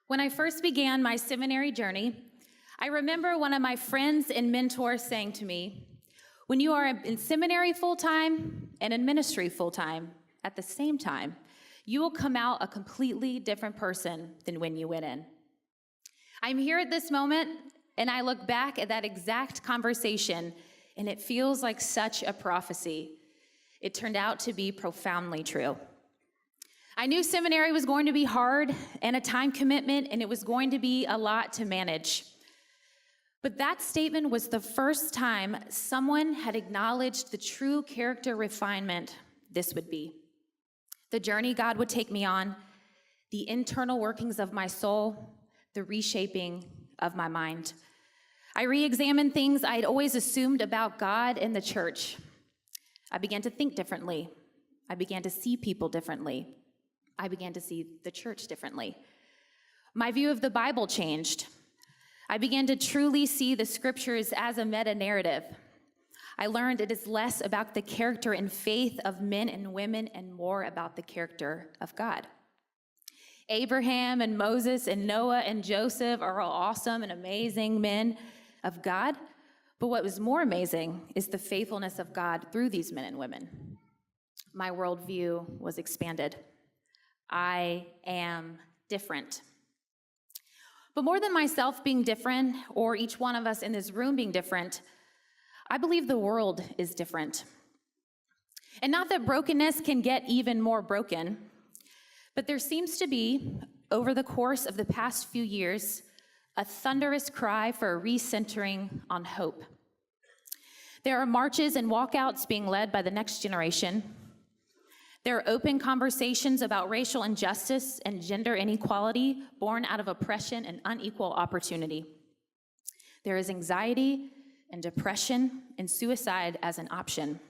When I first began my seminary journey, I remember one of my friends and mentors saying to me, when you are in seminary full-time and in ministry full-time at the same time, you will come out a completely different person than when you went in. I'm here at this moment, and I look back at that exact conversation, and it feels like such a prophecy. It turned out to be profoundly true. I knew seminary was going to be hard and a time commitment, and it was going to be a lot to manage. But that statement was the first time someone had acknowledged the true character refinement this would be. The journey God would take me on, the internal workings of my soul, the reshaping of my mind. I re-examined things I'd always assumed about God and the church. I began to think differently. I began to see people differently. I began to see the church differently. My view of the Bible changed. I began to truly see the scriptures as a meta-narrative. I learned it is less about the character and faith of men and women and more about the character of God. Abraham and Moses and Noah and Joseph are all awesome and amazing men of God, but what was more amazing is the faithfulness of God through these men and women. My worldview was expanded. I am different. But more than myself being different, or each one of us in this room being different, I believe the world is different. And not that brokenness can get even more broken, but there seems to be, over the course of the past few years, a thunderous cry for a recentering on hope. There are marches and walkouts being led by the next generation. There are open conversations about racial injustice and gender inequality born out of oppression and unequal opportunity. There is anxiety and depression and suicide as an option.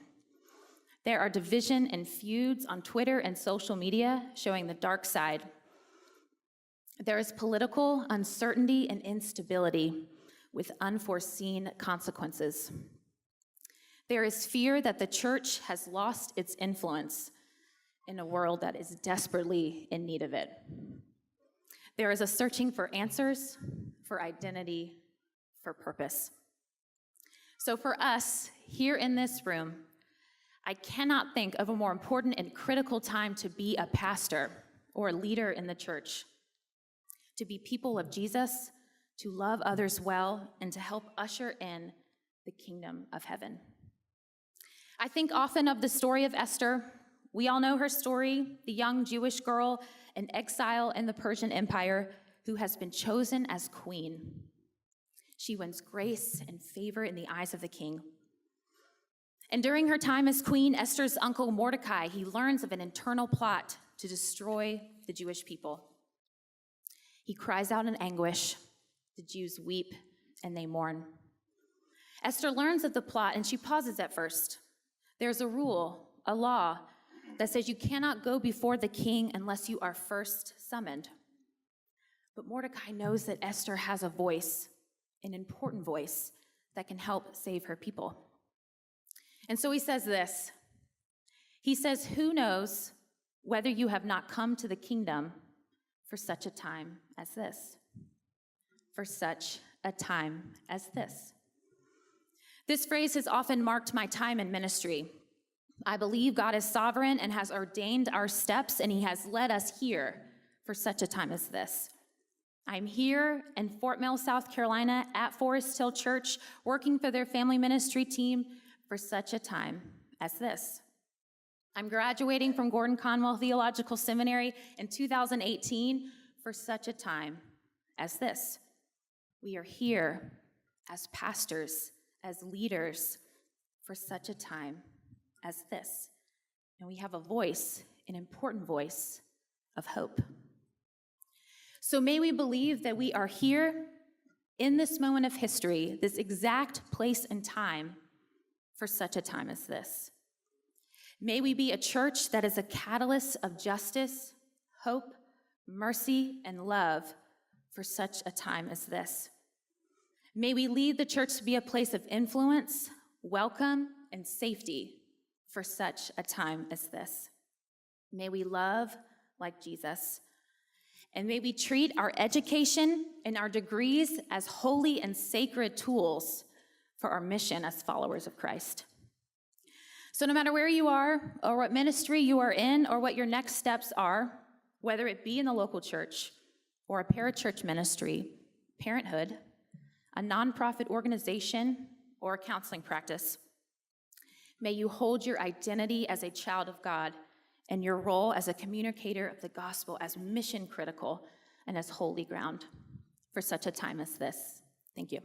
There are division and feuds on Twitter and social media showing the dark side. There is political uncertainty and instability with unforeseen consequences. There is fear that the church has lost its influence in a world that is desperately in need of it. There is a searching for answers, for identity, for purpose. So for us, here in this room, I cannot think of a more important and critical time to be a pastor or a leader in the church, to be people of Jesus, to love others well, and to help usher in the kingdom of heaven. I think often of the story of Esther. We all know her story, the young Jewish girl in exile in the Persian Empire who has been chosen as queen. She wins grace and favor in the eyes of the king. And during her time as queen, Esther's uncle Mordecai, he learns of an internal plot to destroy the Jewish people. He cries out in anguish. The Jews weep and they mourn. Esther learns of the plot and she pauses at first. There's a rule, a law, that says you cannot go before the king unless you are first summoned. But Mordecai knows that Esther has a voice, an important voice, that can help save her people. And so he says this. He says, "Who knows whether you have not come to the kingdom for such a time as this?" For such a time as this. This phrase has often marked my time in ministry. I believe God is sovereign and has ordained our steps, and he has led us here for such a time as this. I'm here in Fort Mill, South Carolina at Forest Hill Church, working for their family ministry team for such a time as this. I'm graduating from Gordon-Conwell Theological Seminary in 2018 for such a time as this. We are here as pastors, as leaders for such a time as this. And we have a voice, an important voice of hope. So may we believe that we are here in this moment of history, this exact place and time for such a time as this. May we be a church that is a catalyst of justice, hope, mercy, and love for such a time as this. May we lead the church to be a place of influence, welcome, and safety for such a time as this. May we love like Jesus. And may we treat our education and our degrees as holy and sacred tools for our mission as followers of Christ. So no matter where you are, or what ministry you are in, or what your next steps are, whether it be in the local church, or a parachurch ministry, parenthood, a nonprofit organization, or a counseling practice, may you hold your identity as a child of God and your role as a communicator of the gospel as mission critical and as holy ground for such a time as this. Thank you.